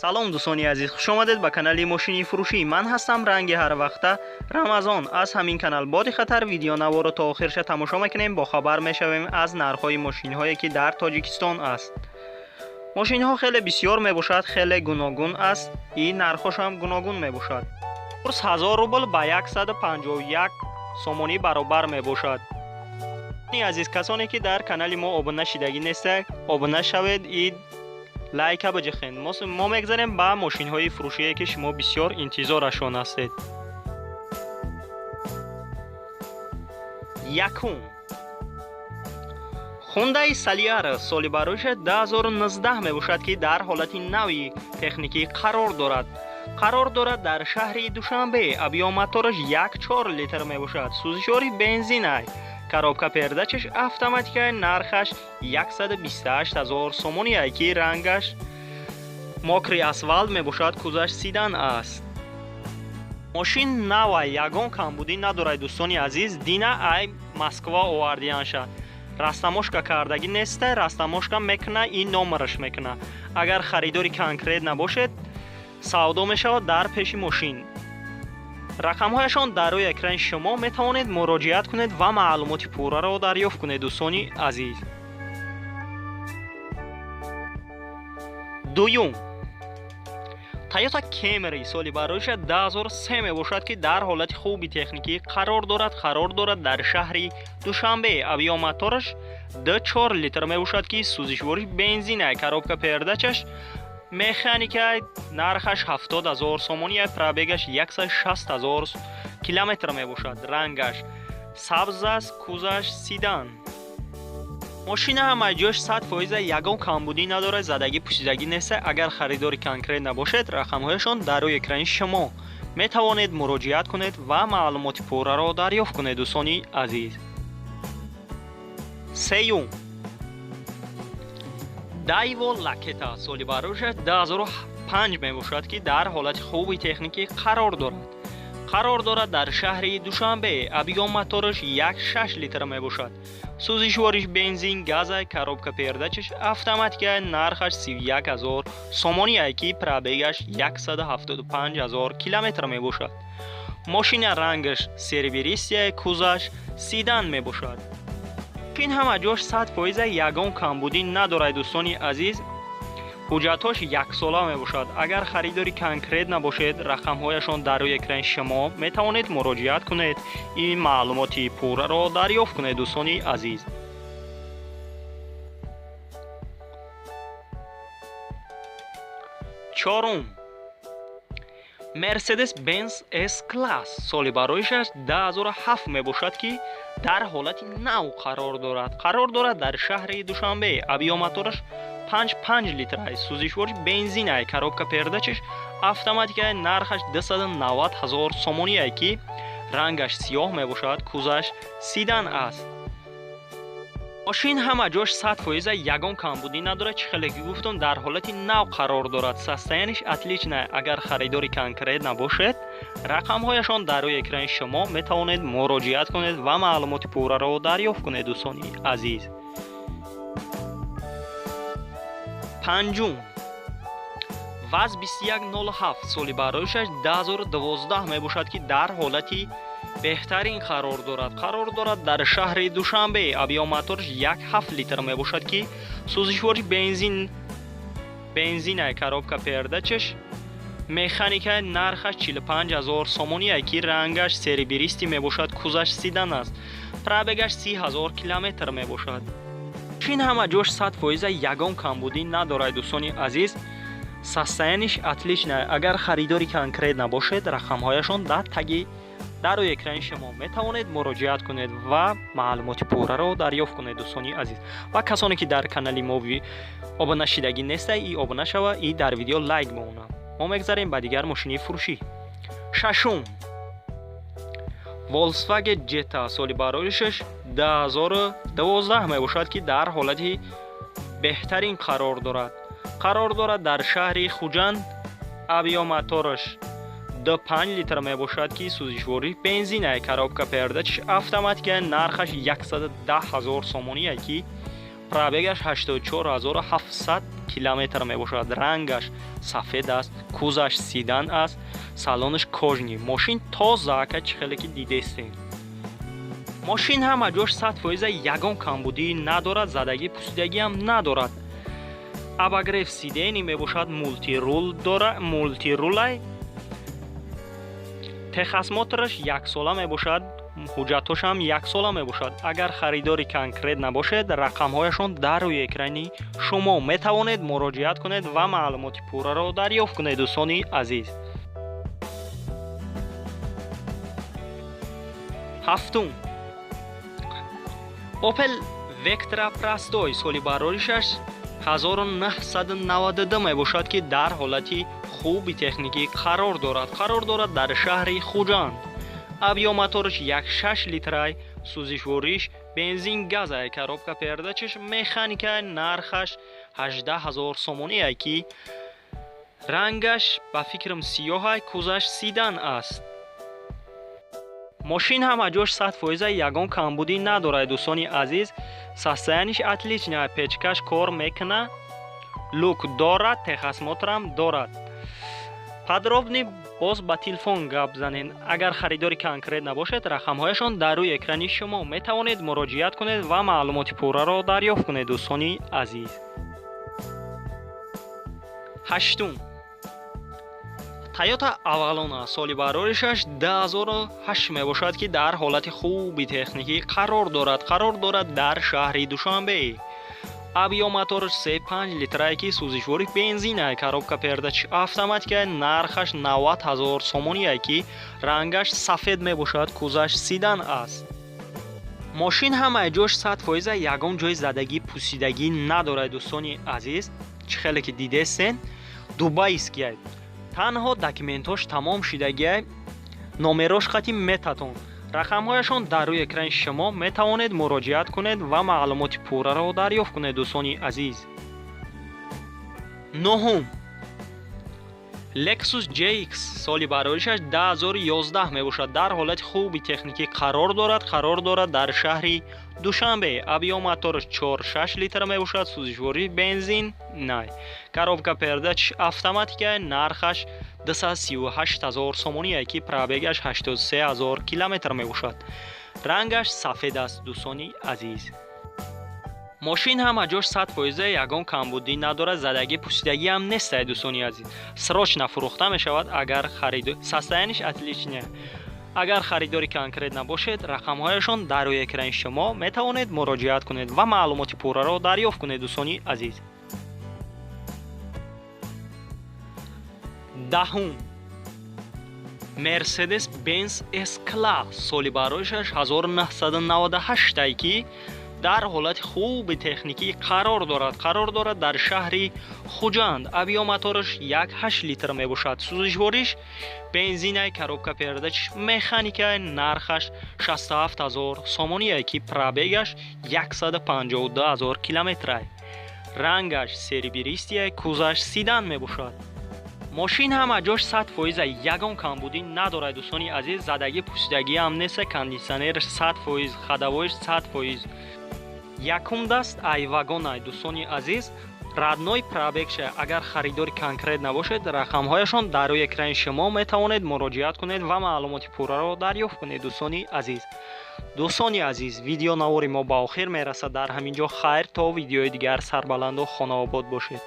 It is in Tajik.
салом дӯстони азиз, хушомадед ба канали мошини фурӯшӣ. Ман ҳастам ранги ҳарвақта Рамазон. Аз ҳамин канал Боди Хатар видеонаворо то охирша тамошо мекунем. Бо хабар мешавем аз нархҳои мошинҳое ки дар Тоҷикистон аст. мошинҳо хеле бисёр мебошад, хеле гуногун аст. ин нархҳошам гуногун мебошад. курс 1000 рубл ба 151 сомонӣ баробар мебошад. азиз, касоне ки дар канали мо обуна шидагӣ нестед, обуна шавед и лайка баҷахед. мо мегзарем ба мошинҳои фурӯшие ки шумо бисёр интизорашон ҳастед. якум Hyundai Saliera соли бароиша 2019 мебошад ки дар ҳолати нави техникӣ қарор дорад дар шаҳри Душанбе. объём мотораш 1.4 литр мебошад. сӯзишвори бензинай, коробка передачаш автоматикай. нархаш 128 000 сомонияй ки рангаш мокри асфалт мебошад. кузаш седан аст. мошин навай, ягон камбудӣ надорад. дӯстони азиз, дина ай Москва овардиянша. растамошка кардагӣ неста, растамошка мекуна и номераш мекуна. агар харидори конкрет набошед, савдо мешавад дар пеши мошин. рақамҳояшон дар рӯи экрани шумо. метавонед муроҷиат кунед ва маълумоти пурраро дарёфт кунед. дӯстони азиз, дуюм Toyota Camry соли бароиша 2003 мебошад ки дар ҳолати хуби техникӣ қарор дорад дар шаҳри Душанбе. объём мотораш 2.4 литр мебошад ки сӯзишвори бензинай, коробка передачаш механикай. нархаш 70 000 сомонияй, пробегаш 160 000 километр мебошад. рангаш сабз аст, кузаш седан. мошина ҳамаи ҷош 100% ягон камбудӣ надорад, задагӣ пӯсидагӣ неста. агар харидори конкрет набошед, рақамҳояшон дар рӯи экрани шумо. метавонед муроҷиат кунед ва маълумоти пурраро дарёфт кунед. дӯстони азиз, сеюм Daewoo Laketa соли бароиша 2005 мебошад ки дар ҳолати хуби техникӣ қарор дорад дар шаҳри Душанбе. объём мотораш 1.6 литр мебошад. сӯзишвориш бензин, газай, коробка передачаш автоматикай. нархаш 31 000 сомонияй ки пробегаш 175 000 километр мебошад. мошина рангаш серебристияй, кузаш седан мебошад. ин ҳама ҷош 100% ягон камбудӣ надорад. дӯстони азиз, ҳуҷҷатҳош 1 сола мебошад. агар харидори конкрет набошед, рақамҳояшон дар рӯи экрани шумо. метавонед муроҷиат кунед и маълумоти пурраро дарёфт кунед. дӯстони азиз, чорум Mercedes-Benz S-Class соли бароишаш 2007 мебошад ки дар ҳолати нав қарор дорад дар шаҳри Душанбе. объём мотораш 5 литр аст. сӯзишвори бензинай, коробка передачаш автоматикай. нархаш 290 000 сомонияй ки рангаш сиёҳ мебошад. кузаш седан аст. мошин ҳама ҷош 100% ягон камбудӣ надорад. чӣ хеле ки гуфтам, дар ҳолати нав қарор дорад. состояниш отличное. агар харидори конкрет набошед, рақамҳояшон дар рӯи экрани шумо. метавонед муроҷиат кунед ва маълумоти пурраро дарёфт кунед. дӯстони азиз, панҷум ВАЗ 2107 соли бароишаш 2012 мебошад ки дар ҳолати беҳтарин қарор дорад дар шаҳри Душанбе. объём мотораш 1.7 литр мебошад ки сӯзишвори бензинай, коробка передачаш механикай. нархаш 45 000 сомонияй ки рангаш серебристӣ мебошад. кузаш седан аст. пробегаш 30 000 километр мебошад. ин ҳама ҷош 100% ягон камбудӣ надорад. дӯстони азиз, состояниш отличное. агар харидори конкрет набошед, рақамҳояшон дар рӯи экрани шумо. метавонед муроҷиат кунед ва маълумоти пурраро дарёфт кунед. дӯстони азиз, ва касоне ки дар канали мо обуна шидагӣ неста, и обуна шава, и дар видео лайк бомона. мо мегзарем ба дигар мошини фурӯшӣ. шашум Volkswagen Jetta соли бароишаш 2012 мебошад ки дар ҳолати беҳтарин қарор дорад дар шаҳри Хуҷанд. объём мотораш 2.5 литр мебошад ки сӯзишвори бензинай, коробка передачаш автоматикай. нархаш 110 000 сомонияй ки пробегаш 84 700 километр мебошад. Рангаш сафед аст, кузаш сидан аст, салонаш кожни. Мошин тоза чихеле ки дидестем. мошин ҳама ҷош 100% ягон камбудӣ надорад, задагӣ пусидагӣ ҳам надорад. абагреф сидени мебошад, мултирулай. техосмотраш 1 сола мебошад, ҳуҷҷатош ҳам 1 сола мебошад. агар харидори конкрет набошед, рақамҳояшон дар рӯи экрани шумо метавонед муроҷиат кунед ва маълумоти пурраро дарёфт кунед. дӯстони азиз, ҳафтум, Opel Vectra Простой соли бароришаш 1992 мебошад ки дар ҳолати хуби техникӣ қарор дорад дар шаҳри Хуҷанд. авиомоториш 1.6 литрай, сӯзишвориш бензин газай, коробка передачаш механикай, нархаш 18000 сомонияй ки рангаш ба фикрам сиёҳай, кузаш сидан аст. мошин ҳама ҷош 100% ягон камбудӣ надорад. дӯстони азиз, состояниш отличная, печкаш кор мекуна, лук дорад, техосмотрам дорад. подробни боз ба телефон гап занед. агар харидори конкрет набошед, рақамҳояшон дар рӯи экрани шумо метавонед муроҷиат кунед ва маълумоти пурраро дарёфт кунед. дӯстони азиз, ҳаштум, Toyota Avalon соли бароришаш 2008 мебошад ки дар ҳолати хуби техникӣ қарор дорад дар шаҳри Душанбе. авиомоториш 3.5 литрай ки сӯзишвори бензинай, коробка передачи автоматикай, нархаш 90000 сомонияй ки рангаш сафед мебошад, кузаш сидан аст. мошин ҳамаи ҷош 100% ягон ҷои задагӣ, пусидагӣ надорад. дӯстони азиз, чӣ хеле ки дидестен, дубайскияй. танҳо документош тамом шидагияй, номерош хати метатон. рақамҳояшон дар рӯи экрани шумо метавонед муроҷиат кунед ва маълумоти пурраро дарёфт кунед. дӯстони азиз, ноҳум, Lexus GX соли бароришаш 2011 мебошад. дар ҳолати хуби техникӣ қарор дорад дар шаҳри Душанбе. авиомоториш 4.6 литр мебошад, сӯзишвори бензин най, коробка передачи автоматикай, нархаш 238000 сомонияй ки пробегаш 83000 километр мебошад. рангаш сафед аст. дӯстони азиз, мошин ҳама ҷош 100% ягон камбудӣ надорад, задагӣ, пусидагӣ ҳам нестай. дӯстони азиз, срочно фурӯхта мешавад. агар харидор состояниш отличная. агар харидори конкрет набошед, рақамҳояшон дар рӯи экрани шумо метавонед муроҷиат кунед ва маълумоти пурраро дарёфт кунед. дӯстони азиз, даҳум, Mercedes-Benz S-Class соли бароришаш 1998 ки дар ҳолати хуби техникӣ қарор дорад дар шаҳри Хуҷанд. авиомоториш 1.8 литр мебошад, сӯзишвориш бензинай, коробка передачи механикай, нархаш 67000 сомонияй ки пробегаш 152000 километрай. рангаш серебристияй, кузаш сидан мебошад. мошин ҳама ҷош 100% ягон камбудӣ надорад. дӯстони азиз, задагӣ, пусидагӣ ҳам неста, кондитсионераш 100%, ходовоиш 100%. якум даст айвагонай. дӯстони азиз, радной пробегша. агар харидори конкрет набошед, рақамҳояшон дар рӯи экрани шумо метавонед муроҷиат кунед ва маълумоти пурраро дарёфт кунед. дӯстони азиз, видеонавори мо ба охир мерасад. дар ҳамин ҷо хайр, то видеои дигар. сарбаланду хонаобод бошед.